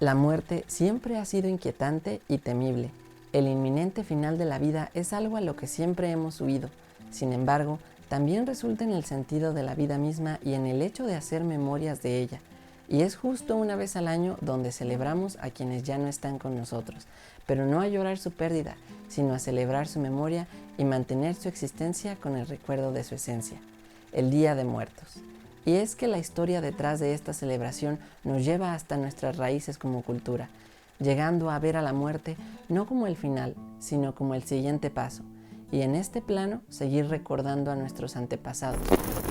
La muerte siempre ha sido inquietante y temible. El inminente final de la vida es algo a lo que siempre hemos huido. Sin embargo, también resulta en el sentido de la vida misma y en el hecho de hacer memorias de ella. Y es justo una vez al año donde celebramos a quienes ya no están con nosotros, pero no a llorar su pérdida, sino a celebrar su memoria y mantener su existencia con el recuerdo de su esencia. El Día de Muertos. Y es que la historia detrás de esta celebración nos lleva hasta nuestras raíces como cultura, llegando a ver a la muerte no como el final, sino como el siguiente paso, y en este plano seguir recordando a nuestros antepasados,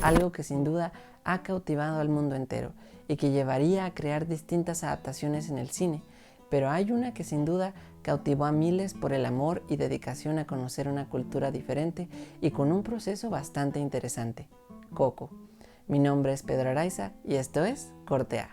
algo que sin duda ha cautivado al mundo entero y que llevaría a crear distintas adaptaciones en el cine, pero hay una que sin duda cautivó a miles por el amor y dedicación a conocer una cultura diferente y con un proceso bastante interesante: Coco. Mi nombre es Pedro Araiza y esto es Corte A.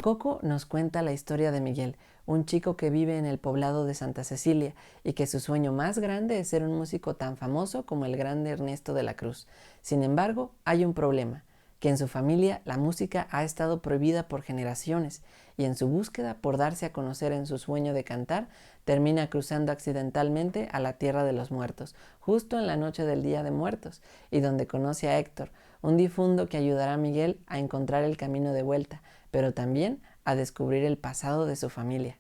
Coco nos cuenta la historia de Miguel, un chico que vive en el poblado de Santa Cecilia y que su sueño más grande es ser un músico tan famoso como el grande Ernesto de la Cruz. Sin embargo, hay un problema, que en su familia la música ha estado prohibida por generaciones y en su búsqueda por darse a conocer en su sueño de cantar, termina cruzando accidentalmente a la Tierra de los Muertos, justo en la noche del Día de Muertos, y donde conoce a Héctor, un difunto que ayudará a Miguel a encontrar el camino de vuelta, pero también a descubrir el pasado de su familia.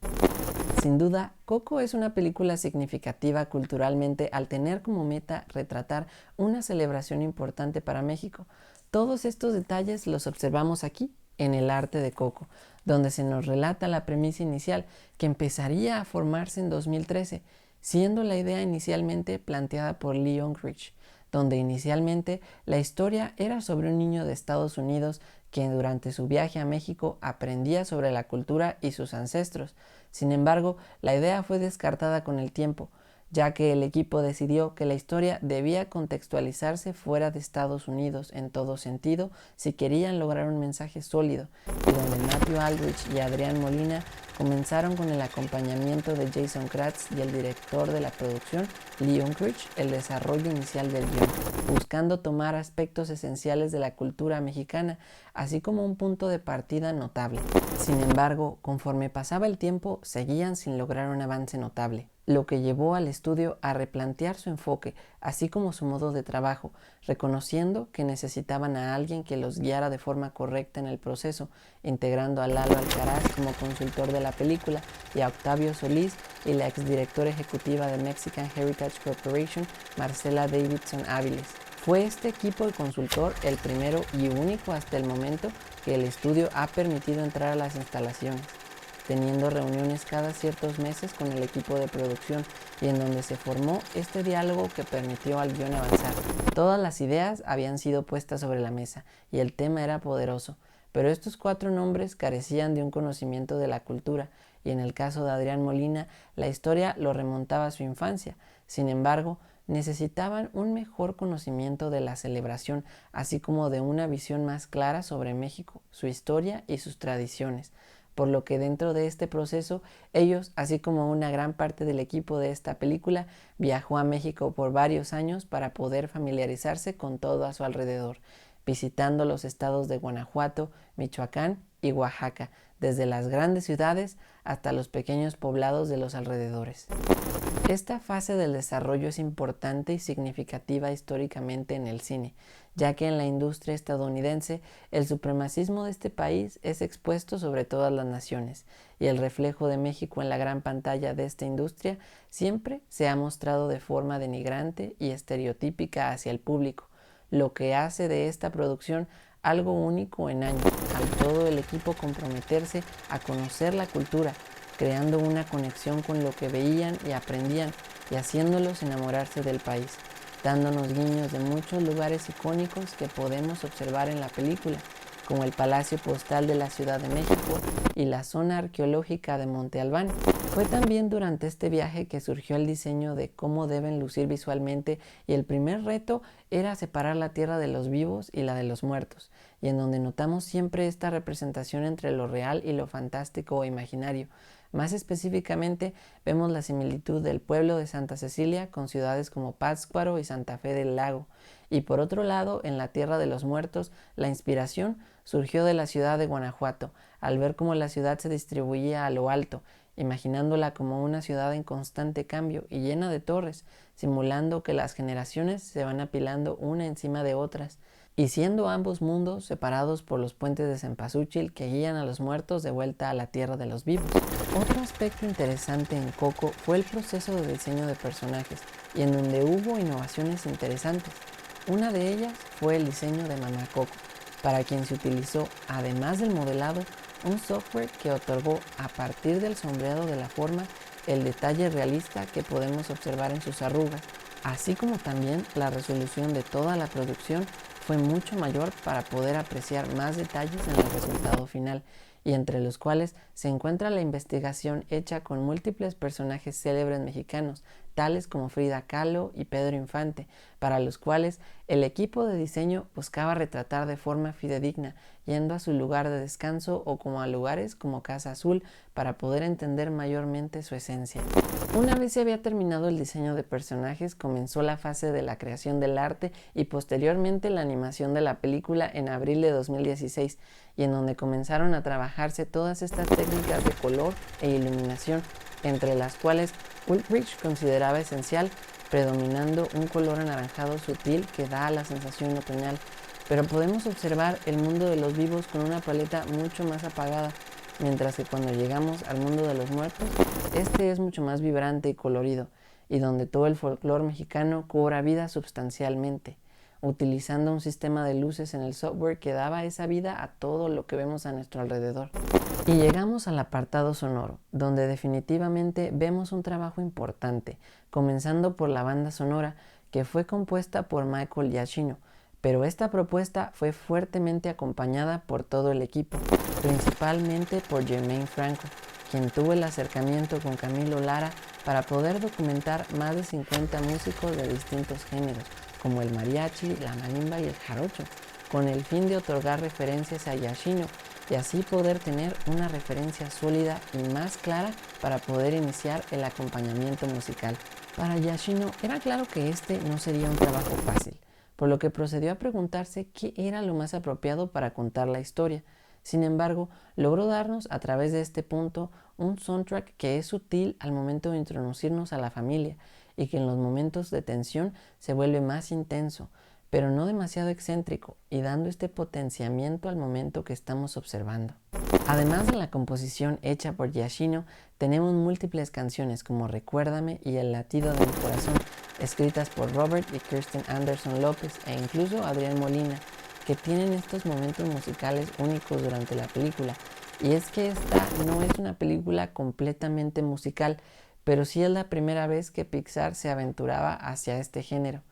Sin duda, Coco es una película significativa culturalmente al tener como meta retratar una celebración importante para México. Todos estos detalles los observamos aquí, en El arte de Coco, donde se nos relata la premisa inicial que empezaría a formarse en 2013, siendo la idea inicialmente planteada por Lee Unkrich, donde inicialmente la historia era sobre un niño de Estados Unidos que durante su viaje a México aprendía sobre la cultura y sus ancestros. Sin embargo, la idea fue descartada con el tiempo, ya que el equipo decidió que la historia debía contextualizarse fuera de Estados Unidos en todo sentido si querían lograr un mensaje sólido, y donde Matthew Aldrich y Adrián Molina comenzaron con el acompañamiento de Jason Kratz y el director de la producción, Lee Unkrich, el desarrollo inicial del guión, buscando tomar aspectos esenciales de la cultura mexicana, así como un punto de partida notable. Sin embargo, conforme pasaba el tiempo, seguían sin lograr un avance notable, lo que llevó al estudio a replantear su enfoque, así como su modo de trabajo, reconociendo que necesitaban a alguien que los guiara de forma correcta en el proceso, integrando a Lalo Alcaraz como consultor de la película y a Octavio Solís y la exdirectora ejecutiva de Mexican Heritage Corporation, Marcela Davidson Áviles. Fue este equipo de consultor el primero y único hasta el momento que el estudio ha permitido entrar a las instalaciones, teniendo reuniones cada ciertos meses con el equipo de producción y en donde se formó este diálogo que permitió al guión avanzar. Todas las ideas habían sido puestas sobre la mesa y el tema era poderoso, pero estos 4 nombres carecían de un conocimiento de la cultura y en el caso de Adrián Molina la historia lo remontaba a su infancia. Sin embargo, necesitaban un mejor conocimiento de la celebración, así como de una visión más clara sobre México, su historia y sus tradiciones, por lo que dentro de este proceso ellos, así como una gran parte del equipo de esta película, viajó a México por varios años para poder familiarizarse con todo a su alrededor, visitando los estados de Guanajuato, Michoacán y Oaxaca, desde las grandes ciudades hasta los pequeños poblados de los alrededores. Esta fase del desarrollo es importante y significativa históricamente en el cine, ya que en la industria estadounidense el supremacismo de este país es expuesto sobre todas las naciones, y el reflejo de México en la gran pantalla de esta industria siempre se ha mostrado de forma denigrante y estereotípica hacia el público, lo que hace de esta producción algo único en años, al todo el equipo comprometerse a conocer la cultura, creando una conexión con lo que veían y aprendían y haciéndolos enamorarse del país, dándonos guiños de muchos lugares icónicos que podemos observar en la película como el Palacio Postal de la Ciudad de México y la zona arqueológica de Monte Albán. Fue también durante este viaje que surgió el diseño de cómo deben lucir visualmente, y el primer reto era separar la tierra de los vivos y la de los muertos, y en donde notamos siempre esta representación entre lo real y lo fantástico o imaginario. Más específicamente, vemos la similitud del pueblo de Santa Cecilia con ciudades como Pátzcuaro y Santa Fe del Lago. Y por otro lado, en la Tierra de los Muertos, la inspiración surgió de la ciudad de Guanajuato, al ver cómo la ciudad se distribuía a lo alto, imaginándola como una ciudad en constante cambio y llena de torres, simulando que las generaciones se van apilando una encima de otras, y siendo ambos mundos separados por los puentes de Cempasúchil que guían a los muertos de vuelta a la tierra de los vivos. Otro aspecto interesante en Coco fue el proceso de diseño de personajes, y en donde hubo innovaciones interesantes. Una de ellas fue el diseño de Mamá Coco, para quien se utilizó, además del modelado, un software que otorgó a partir del sombreado de la forma el detalle realista que podemos observar en sus arrugas, así como también la resolución de toda la producción fue mucho mayor para poder apreciar más detalles en el resultado final, y entre los cuales se encuentra la investigación hecha con múltiples personajes célebres mexicanos, tales como Frida Kahlo y Pedro Infante, para los cuales el equipo de diseño buscaba retratar de forma fidedigna, yendo a su lugar de descanso o como a lugares como Casa Azul para poder entender mayormente su esencia. Una vez se había terminado el diseño de personajes, comenzó la fase de la creación del arte y posteriormente la animación de la película en abril de 2016, y en donde comenzaron a trabajarse todas estas técnicas de color e iluminación, entre las cuales Ulrich consideraba esencial, predominando un color anaranjado sutil que da la sensación otoñal, pero podemos observar el mundo de los vivos con una paleta mucho más apagada, mientras que cuando llegamos al mundo de los muertos, este es mucho más vibrante y colorido, y donde todo el folclore mexicano cobra vida sustancialmente, utilizando un sistema de luces en el software que daba esa vida a todo lo que vemos a nuestro alrededor. Y llegamos al apartado sonoro, donde definitivamente vemos un trabajo importante, comenzando por la banda sonora, que fue compuesta por Michael Giacchino, pero esta propuesta fue fuertemente acompañada por todo el equipo, principalmente por Jermaine Franco, quien tuvo el acercamiento con Camilo Lara para poder documentar más de 50 músicos de distintos géneros, como el mariachi, la marimba y el jarocho, con el fin de otorgar referencias a Giacchino y así poder tener una referencia sólida y más clara para poder iniciar el acompañamiento musical. Para Giacchino era claro que este no sería un trabajo fácil, por lo que procedió a preguntarse qué era lo más apropiado para contar la historia. Sin embargo, logró darnos a través de este punto un soundtrack que es sutil al momento de introducirnos a la familia y que en los momentos de tensión se vuelve más intenso, pero no demasiado excéntrico, y dando este potenciamiento al momento que estamos observando. Además de la composición hecha por Giacchino, tenemos múltiples canciones como Recuérdame y El latido de mi corazón, escritas por Robert y Kirsten Anderson López e incluso Adrián Molina, que tienen estos momentos musicales únicos durante la película. Y es que esta no es una película completamente musical, pero sí es la primera vez que Pixar se aventuraba hacia este género,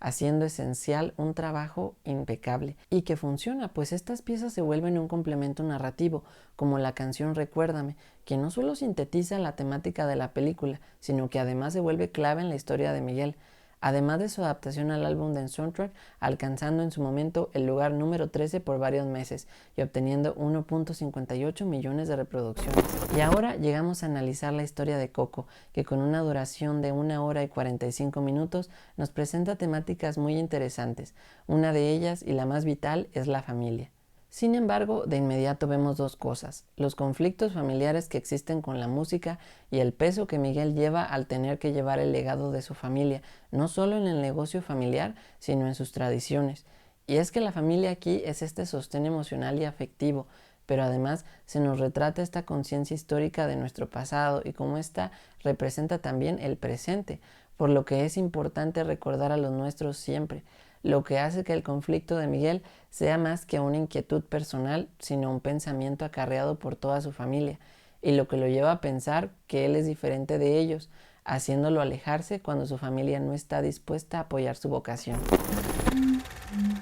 haciendo esencial un trabajo impecable y que funciona, pues estas piezas se vuelven un complemento narrativo, como la canción Recuérdame, que no solo sintetiza la temática de la película, sino que además se vuelve clave en la historia de Miguel, además de su adaptación al álbum de soundtrack, alcanzando en su momento el lugar número 13 por varios meses y obteniendo 1.58 millones de reproducciones. Y ahora llegamos a analizar la historia de Coco, que con una duración de 1 hora y 45 minutos nos presenta temáticas muy interesantes. Una de ellas, y la más vital, es la familia. Sin embargo, de inmediato vemos dos cosas: los conflictos familiares que existen con la música y el peso que Miguel lleva al tener que llevar el legado de su familia, no solo en el negocio familiar, sino en sus tradiciones. Y es que la familia aquí es este sostén emocional y afectivo, pero además se nos retrata esta conciencia histórica de nuestro pasado y cómo ésta representa también el presente, por lo que es importante recordar a los nuestros siempre, lo que hace que el conflicto de Miguel sea más que una inquietud personal, sino un pensamiento acarreado por toda su familia, y lo que lo lleva a pensar que él es diferente de ellos, haciéndolo alejarse cuando su familia no está dispuesta a apoyar su vocación.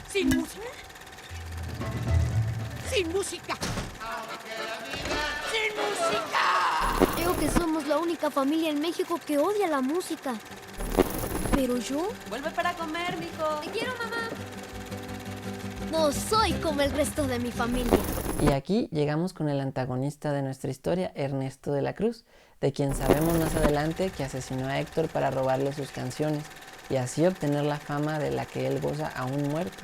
¿Sin música? ¡Sin música! ¡Sin música! Creo que somos la única familia en México que odia la música. Pero yo... Vuelve para comer, mijo. ¡Te quiero, mamá! No soy como el resto de mi familia. Y aquí llegamos con el antagonista de nuestra historia, Ernesto de la Cruz, de quien sabemos más adelante que asesinó a Héctor para robarle sus canciones y así obtener la fama de la que él goza aún muerto.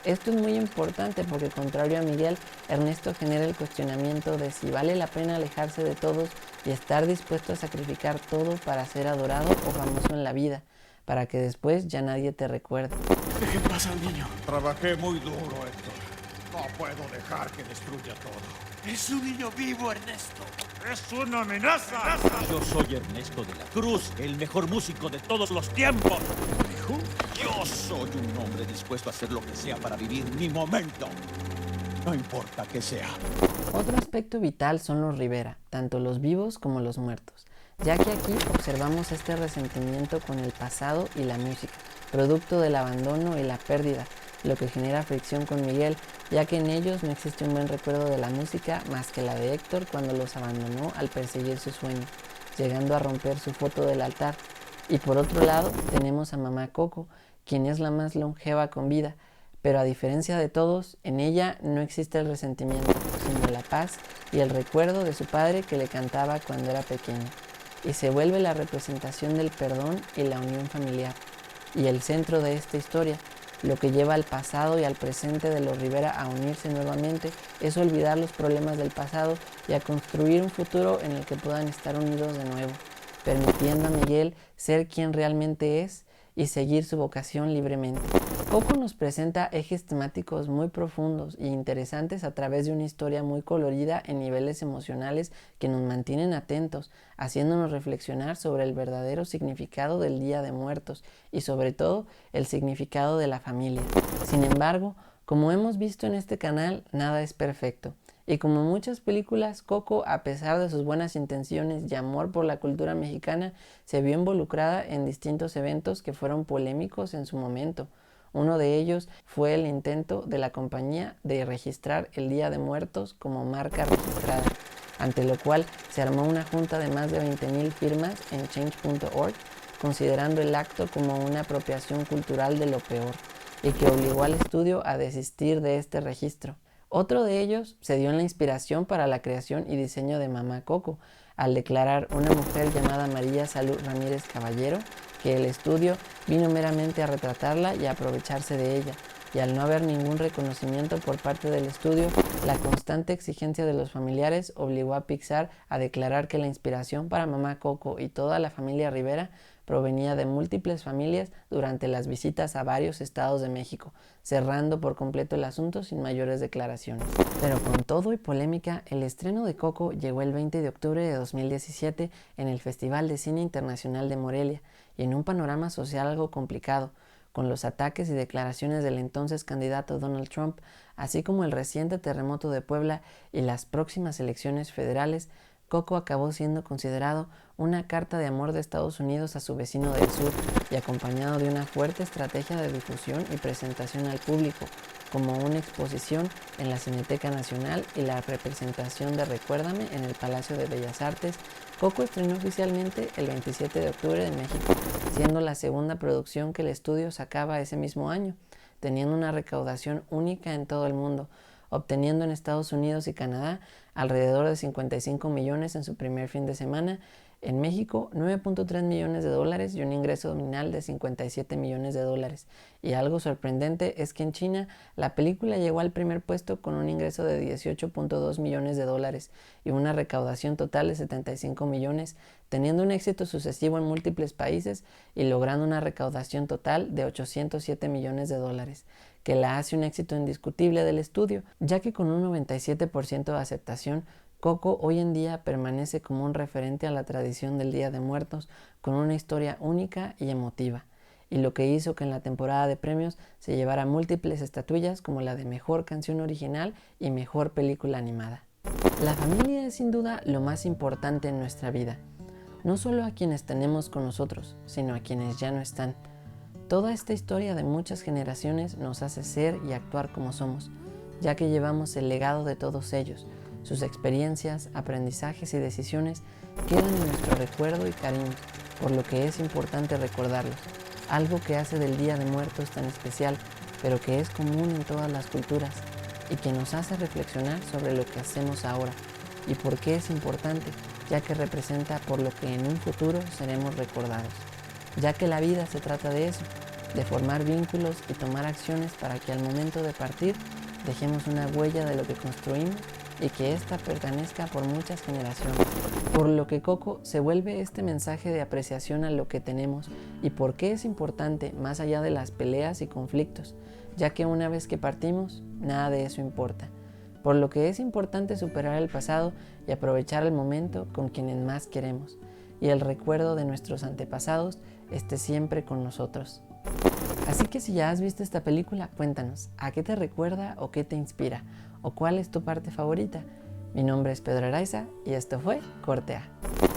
Esto es muy importante porque, contrario a Miguel, Ernesto genera el cuestionamiento de si vale la pena alejarse de todos y estar dispuesto a sacrificar todo para ser adorado o famoso en la vida, para que después ya nadie te recuerde. Deje en paz al niño. Trabajé muy duro, Héctor. No puedo dejar que destruya todo. Es un niño vivo, Ernesto. ¡Es una amenaza! Yo soy Ernesto de la Cruz, el mejor músico de todos los tiempos. ¿Dijo? Yo soy un hombre dispuesto a hacer lo que sea para vivir mi momento. No importa qué sea. Otro aspecto vital son los Rivera, tanto los vivos como los muertos, ya que aquí observamos este resentimiento con el pasado y la música, producto del abandono y la pérdida, lo que genera fricción con Miguel, ya que en ellos no existe un buen recuerdo de la música más que la de Héctor cuando los abandonó al perseguir su sueño, llegando a romper su foto del altar. Y por otro lado tenemos a mamá Coco, quien es la más longeva con vida, pero a diferencia de todos, en ella no existe el resentimiento, sino la paz y el recuerdo de su padre que le cantaba cuando era pequeño, y se vuelve la representación del perdón y la unión familiar, y el centro de esta historia. Lo que lleva al pasado y al presente de los Rivera a unirse nuevamente es olvidar los problemas del pasado y a construir un futuro en el que puedan estar unidos de nuevo, permitiendo a Miguel ser quien realmente es y seguir su vocación libremente. Coco nos presenta ejes temáticos muy profundos e interesantes a través de una historia muy colorida en niveles emocionales que nos mantienen atentos, haciéndonos reflexionar sobre el verdadero significado del Día de Muertos y sobre todo el significado de la familia. Sin embargo, como hemos visto en este canal, nada es perfecto. Y como muchas películas, Coco, a pesar de sus buenas intenciones y amor por la cultura mexicana, se vio involucrada en distintos eventos que fueron polémicos en su momento. Uno de ellos fue el intento de la compañía de registrar el Día de Muertos como marca registrada, ante lo cual se armó una junta de más de 20,000 firmas en change.org, considerando el acto como una apropiación cultural de lo peor, y que obligó al estudio a desistir de este registro. Otro de ellos se dio en la inspiración para la creación y diseño de Mamá Coco, al declarar una mujer llamada María Salud Ramírez Caballero que el estudio vino meramente a retratarla y a aprovecharse de ella, y al no haber ningún reconocimiento por parte del estudio, la constante exigencia de los familiares obligó a Pixar a declarar que la inspiración para Mamá Coco y toda la familia Rivera provenía de múltiples familias durante las visitas a varios estados de México, cerrando por completo el asunto sin mayores declaraciones. Pero con todo y polémica, el estreno de Coco llegó el 20 de octubre de 2017 en el Festival de Cine Internacional de Morelia, y en un panorama social algo complicado, con los ataques y declaraciones del entonces candidato Donald Trump, así como el reciente terremoto de Puebla y las próximas elecciones federales. Coco acabó siendo considerado una carta de amor de Estados Unidos a su vecino del sur y acompañado de una fuerte estrategia de difusión y presentación al público, como una exposición en la Cineteca Nacional y la representación de Recuérdame en el Palacio de Bellas Artes. Coco estrenó oficialmente el 27 de octubre en México, siendo la segunda producción que el estudio sacaba ese mismo año, teniendo una recaudación única en todo el mundo, obteniendo en Estados Unidos y Canadá alrededor de 55 millones en su primer fin de semana, en México 9.3 millones de dólares y un ingreso nominal de 57 millones de dólares. Y algo sorprendente es que en China la película llegó al primer puesto con un ingreso de 18.2 millones de dólares y una recaudación total de 75 millones, teniendo un éxito sucesivo en múltiples países y logrando una recaudación total de 807 millones de dólares, que la hace un éxito indiscutible del estudio, ya que con un 97% de aceptación, Coco hoy en día permanece como un referente a la tradición del Día de Muertos, con una historia única y emotiva, y lo que hizo que en la temporada de premios se llevara múltiples estatuillas como la de Mejor Canción Original y Mejor Película Animada. La familia es sin duda lo más importante en nuestra vida, no solo a quienes tenemos con nosotros, sino a quienes ya no están. Toda esta historia de muchas generaciones nos hace ser y actuar como somos, ya que llevamos el legado de todos ellos. Sus experiencias, aprendizajes y decisiones quedan en nuestro recuerdo y cariño, por lo que es importante recordarlos. Algo que hace del Día de Muertos tan especial, pero que es común en todas las culturas y que nos hace reflexionar sobre lo que hacemos ahora y por qué es importante, ya que representa por lo que en un futuro seremos recordados. Ya que la vida se trata de eso, de formar vínculos y tomar acciones para que al momento de partir dejemos una huella de lo que construimos y que ésta permanezca por muchas generaciones. Por lo que Coco se vuelve este mensaje de apreciación a lo que tenemos y por qué es importante más allá de las peleas y conflictos, ya que una vez que partimos, nada de eso importa. Por lo que es importante superar el pasado y aprovechar el momento con quienes más queremos, y el recuerdo de nuestros antepasados esté siempre con nosotros. Así que si ya has visto esta película, cuéntanos, ¿a qué te recuerda o qué te inspira? ¿O cuál es tu parte favorita? Mi nombre es Pedro Araiza y esto fue Corte A.